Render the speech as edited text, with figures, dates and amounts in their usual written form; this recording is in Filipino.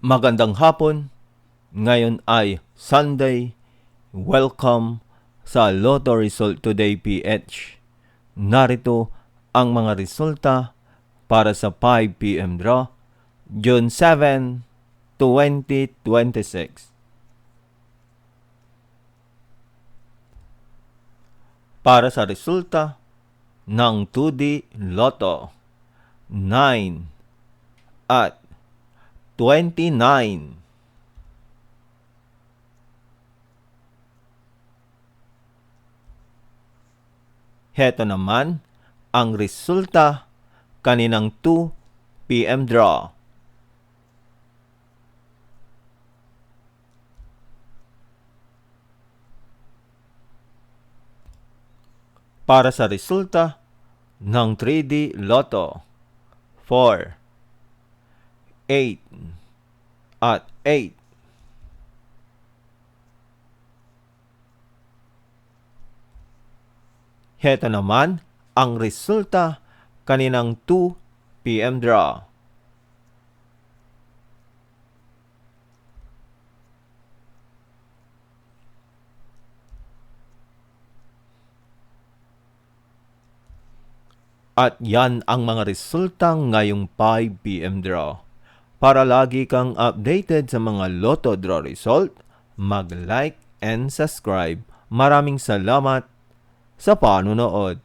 Magandang hapon. Ngayon ay Sunday. Welcome sa Lotto Result Today PH. Narito ang mga resulta para sa 5 p.m. draw, June 7, 2026. Para sa resulta ng 2D Lotto, 9 at 29. Heto naman ang resulta kaninang 2 p.m. draw. Para sa resulta ng 3D Lotto, 4, 8 at 8. Heto naman ang resulta kaninang 2 p.m. draw. At yan ang mga resulta ngayong 5 p.m. draw. Para lagi kang updated sa mga Lotto draw result, mag-like and subscribe. Maraming salamat sa panonood.